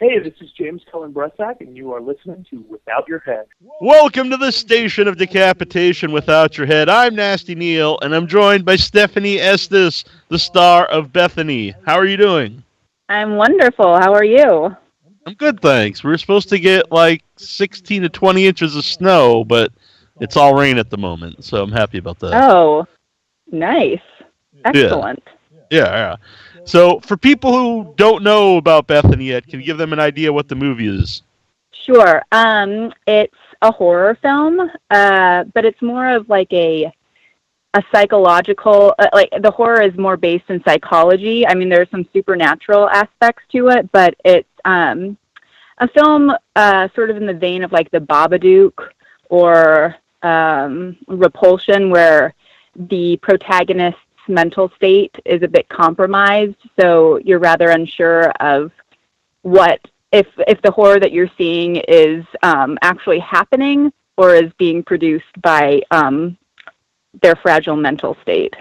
Hey, this is James Cullen Bressack, and you are listening to Without Your Head. Welcome to the station of decapitation without your head. I'm Nasty Neil, and I'm joined by Stefanie Estes, the star of Bethany. How are you doing? I'm wonderful. How are you? I'm good, thanks. We were supposed to get like 16 to 20 inches of snow, but it's all rain at the moment, so I'm happy about that. Oh, nice. Excellent. Yeah. So, for people who don't know about Bethany yet, can you give them an idea what the movie is? Sure. It's a horror film, but it's more of like a psychological, like the horror is more based in psychology. I mean, there's some supernatural aspects to it, but it's a film sort of in the vein of like The Babadook or Repulsion, where the protagonist's mental state is a bit compromised, so you're rather unsure of what if the horror that you're seeing is actually happening or is being produced by their fragile mental state.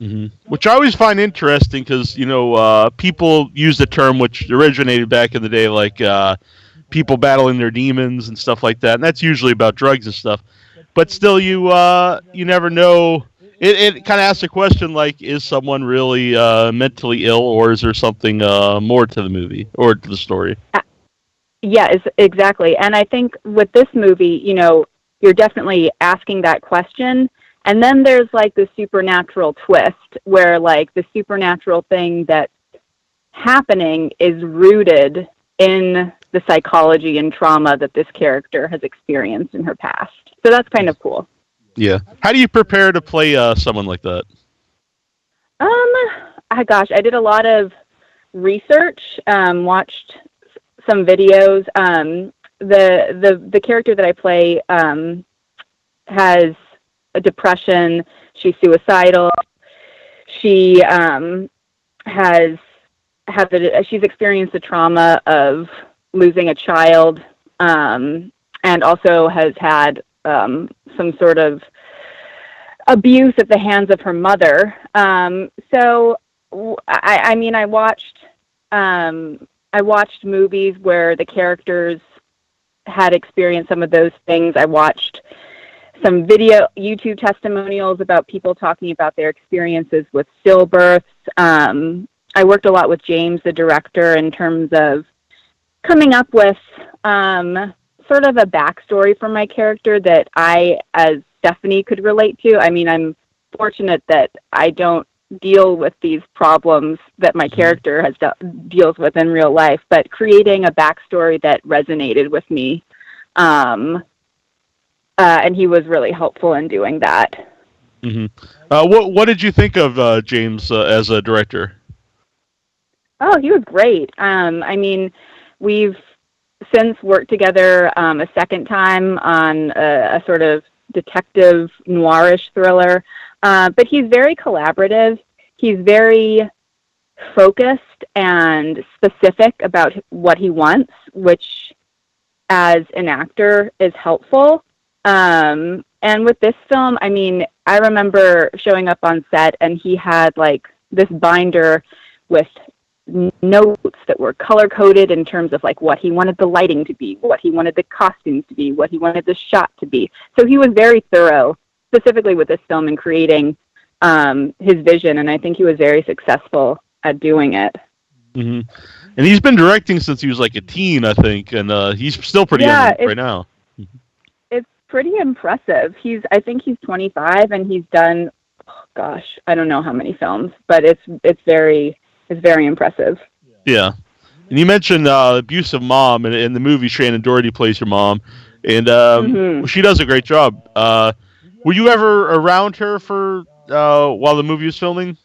Mm-hmm. Which I always find interesting because, people use the term which originated back in the day, like people battling their demons and stuff like that. And that's usually about drugs and stuff. But still, you never know. It kind of asks a question like, is someone really mentally ill, or is there something more to the movie or to the story? Yeah, exactly. And I think with this movie, you're definitely asking that question. And then there's like the supernatural twist where like the supernatural thing that's happening is rooted in the psychology and trauma that this character has experienced in her past. So that's kind of cool. Yeah. How do you prepare to play someone like that? I did a lot of research, watched some videos. The character that I play has a depression. She's suicidal. She she's experienced the trauma of losing a child, and also has had some sort of abuse at the hands of her mother. So I watched movies where the characters had experienced some of those things. I watched some YouTube testimonials about people talking about their experiences with stillbirths. I worked a lot with James, the director, in terms of coming up with sort of a backstory for my character that I, as Stefanie, could relate to. I mean, I'm fortunate that I don't deal with these problems that my character deals with in real life, but creating a backstory that resonated with me. And he was really helpful in doing that. Mm-hmm. What did you think of James as a director? Oh, he was great. I mean, we've since worked together a second time on a sort of detective noirish thriller, but he's very collaborative. He's very focused and specific about what he wants, which as an actor is helpful. And with this film, I mean, I remember showing up on set and he had like this binder with notes that were color-coded in terms of like what he wanted the lighting to be, what he wanted the costumes to be, what he wanted the shot to be. So he was very thorough, specifically with this film, in creating his vision, and I think he was very successful at doing it. Mm-hmm. And he's been directing since he was like a teen, I think, and he's still pretty young right now. It's pretty impressive. I think he's 25, and he's done, I don't know how many films, but it's very impressive. Yeah. And you mentioned abusive mom, and in the movie Shannon Doherty plays your mom, and she does a great job. Were you ever around her for while the movie was filming?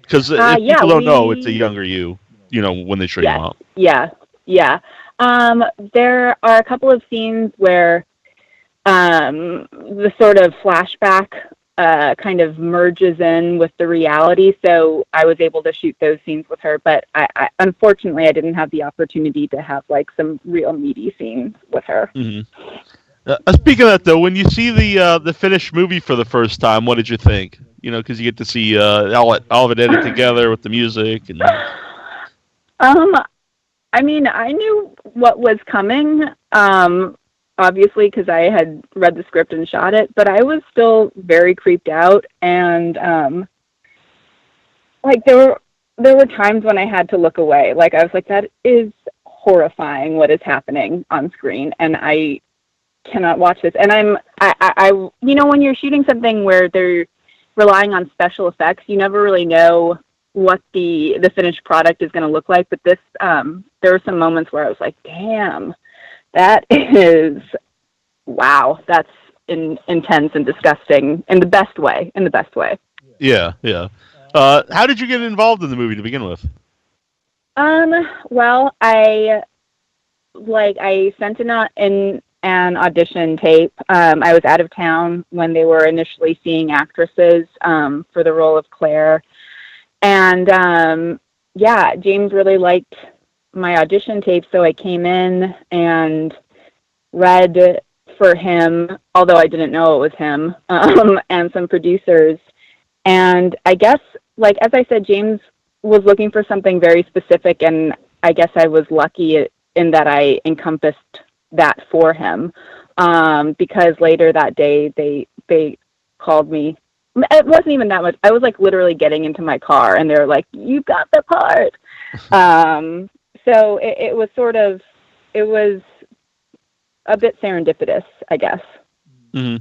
Because if people don't know, it's a younger you, when they show you mom. Yeah. There are a couple of scenes where the sort of flashback kind of merges in with the reality, so I was able to shoot those scenes with her, but I unfortunately I didn't have the opportunity to have like some real meaty scenes with her. Mm-hmm. Speaking of that, though, when you see the finished movie for the first time, what did you think? Because you get to see all of it edited together with the music. And I mean, I knew what was coming, obviously, because I had read the script and shot it, but I was still very creeped out, and like there were times when I had to look away. Like I was like, that is horrifying what is happening on screen, and I cannot watch this. And I you know, when you're shooting something where they're relying on special effects, you never really know what the finished product is going to look like. But this, there were some moments where I was like, damn, that is, wow, that's intense and disgusting in the best way. Yeah. How did you get involved in the movie to begin with? Well, I sent in an audition tape. I was out of town when they were initially seeing actresses for the role of Claire. And James really liked my audition tape, so I came in and read for him, although I didn't know it was him, and some producers. And I guess, like, as I said, James was looking for something very specific, and I guess I was lucky in that I encompassed that for him, because later that day they called me. It wasn't even that much. I was like literally getting into my car, and they were like, "You got the part." So it was a bit serendipitous, I guess. Mm-hmm.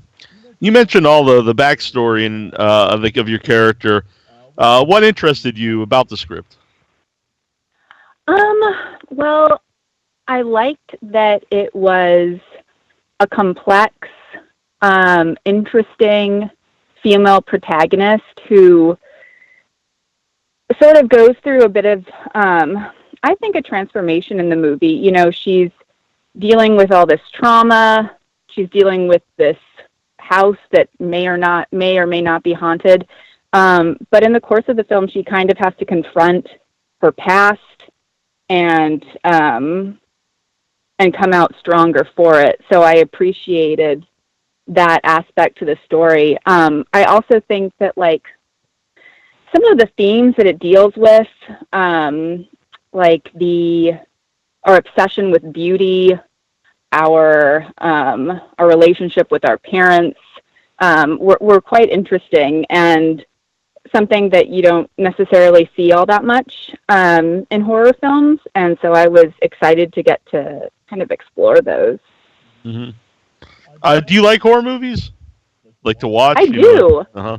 You mentioned all the backstory and of your character. What interested you about the script? Well, I liked that it was a complex, interesting female protagonist who sort of goes through a bit of, I think, a transformation in the movie. You know, she's dealing with all this trauma. She's dealing with this house that may or may not be haunted. But in the course of the film, she kind of has to confront her past and come out stronger for it. So I appreciated that aspect to the story. I also think that, like, some of the themes that it deals with, like our obsession with beauty, our relationship with our parents, were quite interesting and something that you don't necessarily see all that much in horror films. And so I was excited to get to kind of explore those. Mm-hmm. Do you like horror movies? Like to watch? I do. Uh-huh.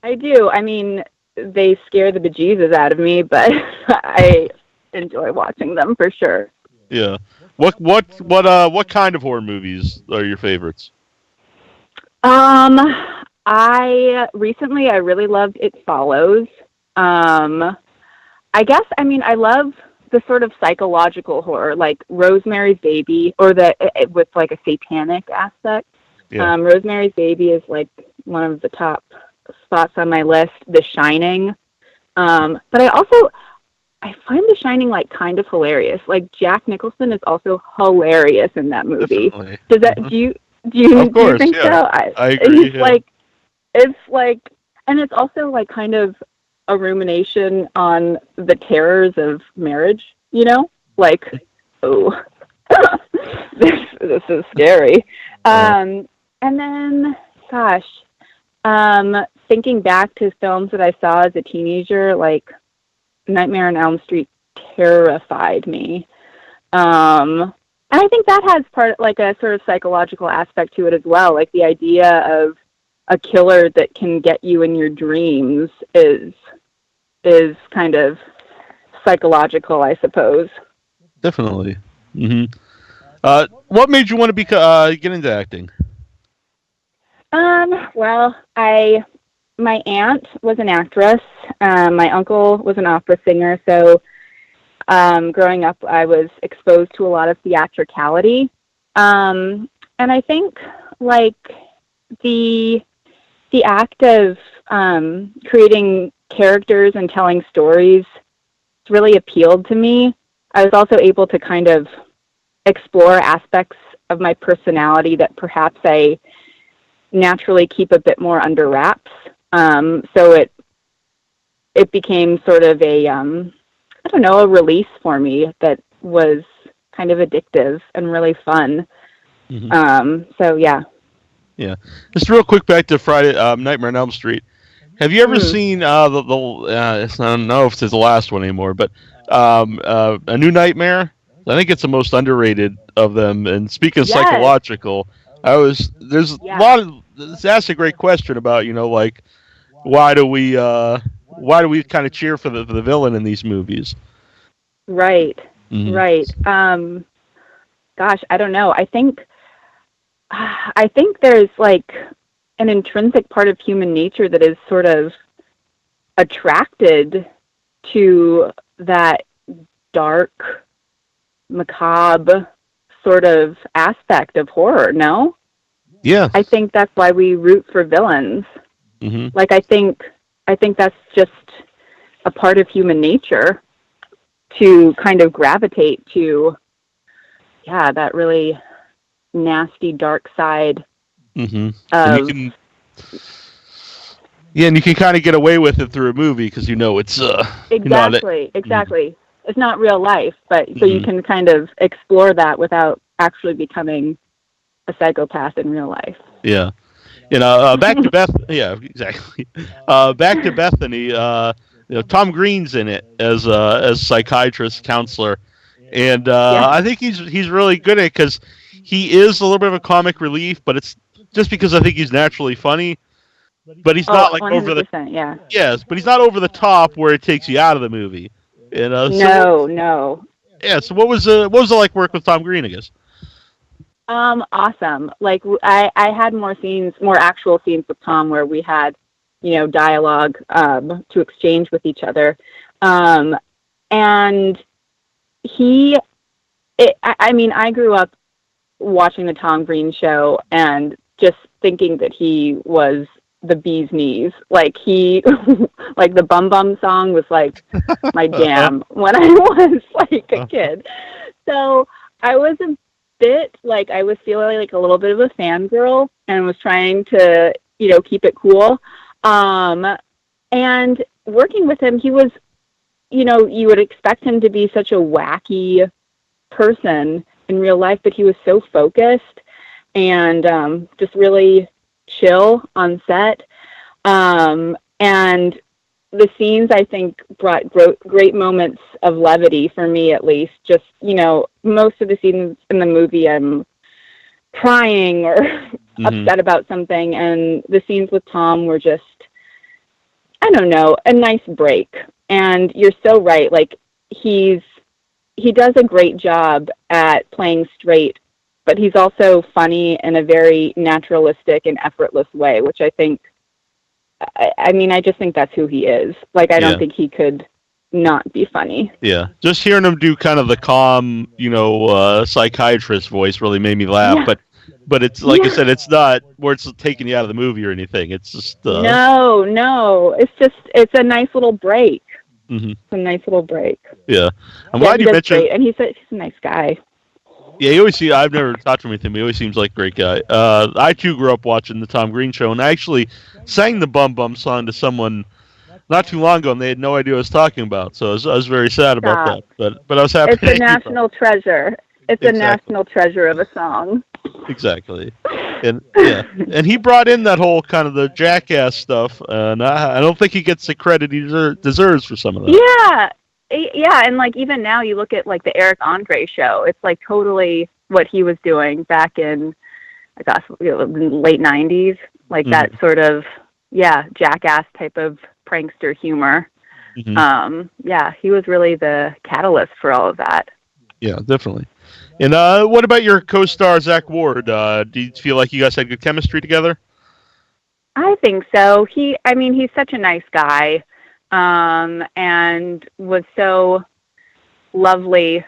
I do. I mean, they scare the bejesus out of me, but I enjoy watching them for sure. Yeah. What kind of horror movies are your favorites? I really loved It Follows. I guess, I mean, I love the sort of psychological horror, like Rosemary's Baby, or with like a satanic aspect. Yeah. Rosemary's Baby is like one of the top spots on my list. The Shining. But I find The Shining like kind of hilarious. Like Jack Nicholson is also hilarious in that movie. Definitely. Does that do you think so? I agree. It's like, and it's also like kind of a rumination on the terrors of marriage, you know? Like, oh, this is scary. And then, gosh, thinking back to films that I saw as a teenager, like Nightmare on Elm Street terrified me. And I think that has like a sort of psychological aspect to it as well. Like the idea of a killer that can get you in your dreams is kind of psychological, I suppose. Definitely. Mm-hmm. What made you want to get into acting? Well, my aunt was an actress. My uncle was an opera singer. So, growing up, I was exposed to a lot of theatricality. And I think, like, the act of creating characters and telling stories really appealed to me. I was also able to kind of explore aspects of my personality that perhaps I naturally keep a bit more under wraps. So it became sort of a don't know, a release for me that was kind of addictive and really fun. So yeah. Yeah. Just real quick back to Friday Nightmare on Elm Street. Have you ever seen I don't know if it's the last one anymore, but A New Nightmare? I think it's the most underrated of them. And speaking of psychological, it's asked a great question about, like, why do we kind of cheer for the villain in these movies? Right. Right. Gosh, I don't know. I think there's like an intrinsic part of human nature that is sort of attracted to that dark, macabre sort of aspect of horror, no? Yeah. I think that's why we root for villains. Like, I think that's just a part of human nature to kind of gravitate to, that really nasty, dark side. And you can kind of get away with it through a movie because it's exactly. It's not real life, but so you can kind of explore that without actually becoming a psychopath in real life. Yeah. Back to Beth. Yeah, exactly. Back to Bethany. Tom Green's in it as psychiatrist counselor, and I think he's really good at it because he is a little bit of a comic relief, but it's just because I think he's naturally funny. But he's not like 100%, over the Yes, but he's not over the top where it takes you out of the movie. No. Yeah. So what was it like work with Tom Green, I guess? Awesome. Like I had more actual scenes with Tom where we had, dialogue to exchange with each other. And I grew up watching the Tom Green show and just thinking that he was the bee's knees. Like like the Bum Bum song was like my jam when I was like a kid. So I was a bit like, I was feeling like a little bit of a fangirl and was trying to, keep it cool. And working with him, he was, you would expect him to be such a wacky person in real life, but he was so focused and just really chill on set. And the scenes, I think, brought great moments of levity for me, at least. Just, most of the scenes in the movie, I'm crying or upset about something. And the scenes with Tom were just, I don't know, a nice break. And you're so right. Like, he does a great job at playing straight, but he's also funny in a very naturalistic and effortless way, which I think, I just think that's who he is. Like, I don't think he could not be funny. Yeah. Just hearing him do kind of the calm, psychiatrist voice really made me laugh. Yeah. But it's, like I said, it's not where it's taking you out of the movie or anything. It's just... No. It's a nice little break. It's a nice little break. Yeah. I'm glad you mentioned... Great. And he's a nice guy. Yeah, I've never talked to him with him. He always seems like a great guy. I, too, grew up watching the Tom Green show, and I actually sang the Bum Bum song to someone not too long ago, and they had no idea what I was talking about. So I was very sad about that. But I was happy. It's a national treasure. It's a national treasure of a song. Exactly. And and he brought in that whole kind of the jackass stuff, and I don't think he gets the credit he deserves for some of that. Yeah, and like even now you look at like the Eric Andre show, it's like totally what he was doing back in, I guess, late 90s, like that sort of, jackass type of prankster humor. He was really the catalyst for all of that. Yeah, definitely. And what about your co-star, Zack Ward? Do you feel like you guys had good chemistry together? I think so. He's such a nice guy. And was so lovely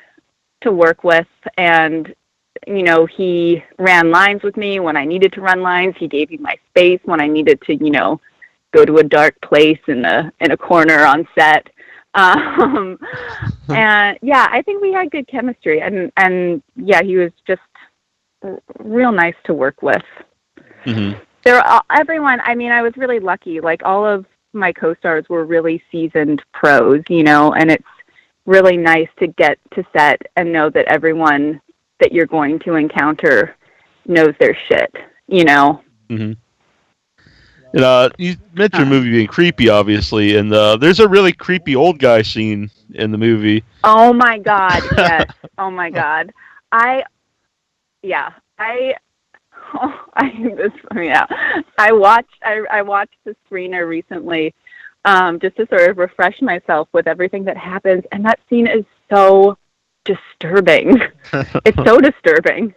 to work with. And, he ran lines with me when I needed to run lines. He gave me my space when I needed to, go to a dark place in a corner on set. And I think we had good chemistry and he was just real nice to work with. Everyone, I was really lucky. Like all of my co-stars were really seasoned pros, and really nice to get to set and know that everyone that you're going to encounter knows their shit, you know? Mm-hmm. And, you mentioned the movie being creepy, obviously, and there's a really creepy old guy scene in the movie. Oh my God, yes. Oh my God. I watched the screener recently, just to sort of refresh myself with everything that happens, and that scene is so disturbing. It's so disturbing.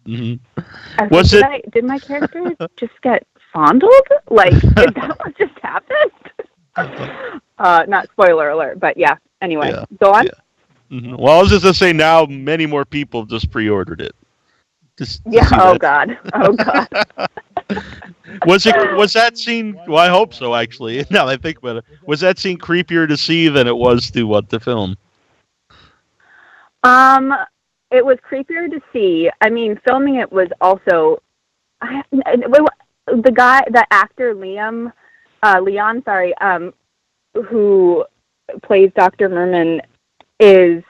Mm-hmm. Did my character just get fondled? Like, did that what just happened? Not spoiler alert, but yeah. Anyway, go on. Yeah. Mm-hmm. Well, I was just gonna say now many more people just pre-ordered it. Oh God. Was that scene? Well, I hope so. Actually, now that I think about it, was that scene creepier to see than it was to the film? It was creepier to see. I mean, filming it was also. The actor Leon, who plays Dr. Merman, is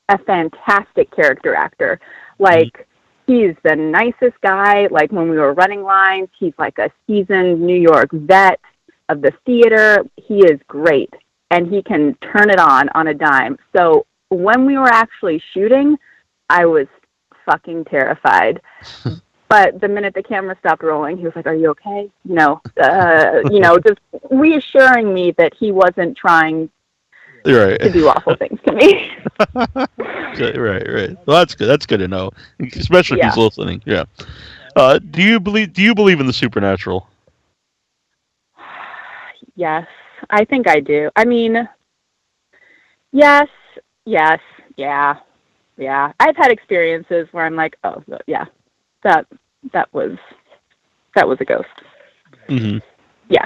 a fantastic character actor. Like, he's the nicest guy. Like, when we were running lines, he's like a seasoned New York vet of the theater. He is great, and he can turn it on a dime. So when we were actually shooting, I was fucking terrified. But the minute the camera stopped rolling, he was like, "Are you okay?" Just reassuring me that he wasn't trying to do awful things to me. Right. Well, that's good. That's good to know, especially if he's listening. Yeah. Do you believe in the supernatural? Yes, I think I do. I mean, yes, yeah. I've had experiences where I'm like, oh, yeah, that was a ghost. Mm-hmm. Yeah.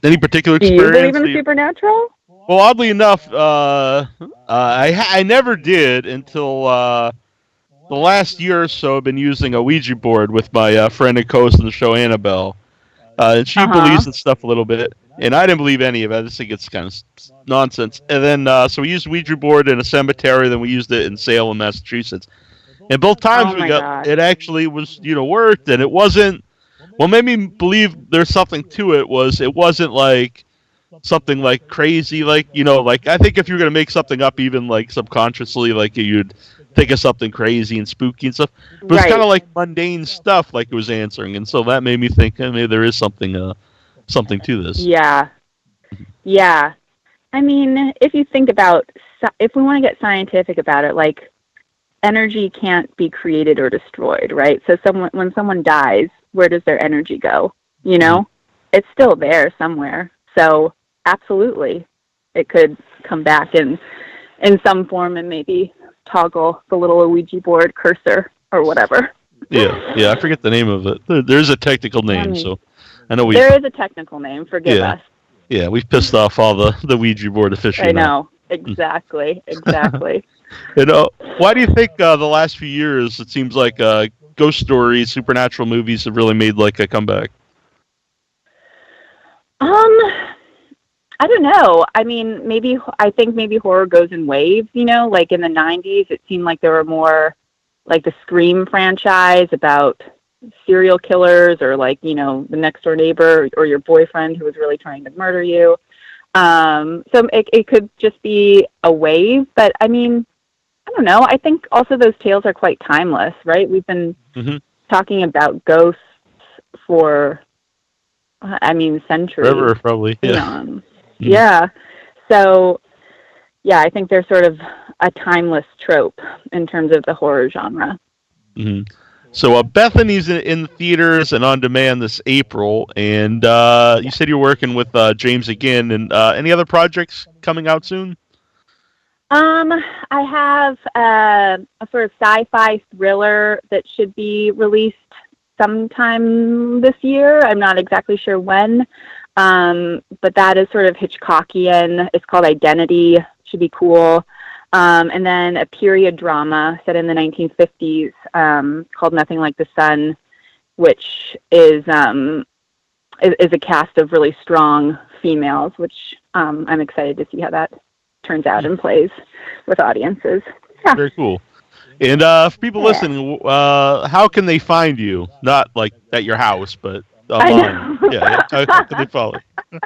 Any particular experience? Do you believe in the supernatural? Well, oddly enough, I never did until the last year or so. I've been using a Ouija board with my friend and co-host on the show, Annabelle. And she believes in stuff a little bit, and I didn't believe any of it. I just think it's kind of nonsense. And then, so we used Ouija board in a cemetery, then we used it in Salem, Massachusetts. And both times it actually was, worked, and it wasn't, what made me believe there's something to it wasn't like something like crazy, like I think if you're going to make something up, even like subconsciously, like you'd think of something crazy and spooky and stuff, but it's kind of like mundane stuff, like it was answering, and so that made me think maybe there is something to this. Yeah. I mean, if you think about, if we want to get scientific about it, like, energy can't be created or destroyed, right? So when someone dies, where does their energy go? It's still there somewhere. So absolutely, it could come back in some form and maybe toggle the little Ouija board cursor or whatever. Yeah, I forget the name of it. There's a technical name, so I know there is a technical name. Forgive us. Yeah, we've pissed off all the Ouija board officials. I know, exactly. Why do you think the last few years it seems like ghost stories, supernatural movies have really made like a comeback? I don't know. I mean, I think maybe horror goes in waves, like in the 90s, it seemed like there were more like the Scream franchise about serial killers, or like, the next door neighbor or your boyfriend who was really trying to murder you. So it could just be a wave, but I mean, I don't know. I think also those tales are quite timeless, right? We've been talking about ghosts for, centuries. Forever, probably. Yeah. Yeah. So, yeah, I think they're sort of a timeless trope in terms of the horror genre. Mm-hmm. So Bethany's in the theaters and on demand this April, and you said you're working with James again, and any other projects coming out soon? I have a sort of sci-fi thriller that should be released sometime this year. I'm not exactly sure when, but that is sort of Hitchcockian. It's called Identity. Should be cool. And then a period drama set in the 1950s called Nothing Like the Sun, which is a cast of really strong females, which I'm excited to see how that turns out and plays with audiences. Yeah. Very cool. And for people listening, how can they find you? Not like at your house, but online. Yeah. How can they follow you?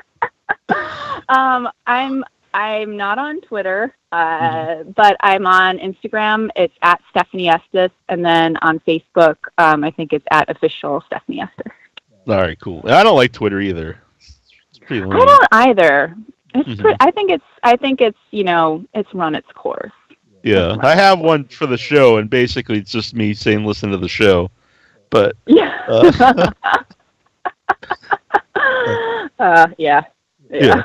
I'm not on Twitter, but I'm on Instagram. It's at Stefanie Estes, and then on Facebook, I think it's at official Stefanie Estes. All right, cool. I don't like Twitter either. It's pretty lame. I don't either. I think it's it's run its course. Yeah, I have one for the show, and basically it's just me saying listen to the show. But yeah. Yeah.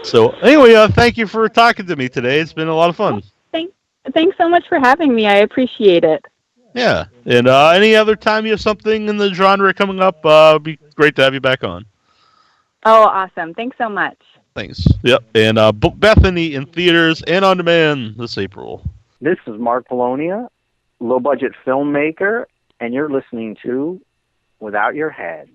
So anyway, thank you for talking to me today. It's been a lot of fun. Thanks so much for having me. I appreciate it. Yeah, and any other time you have something in the genre coming up, it'd be great to have you back on. Oh, awesome. Thanks so much. Thanks. Yep, and Bethany in theaters and on demand this April. This is Mark Polonia, low-budget filmmaker, and you're listening to Without Your Head.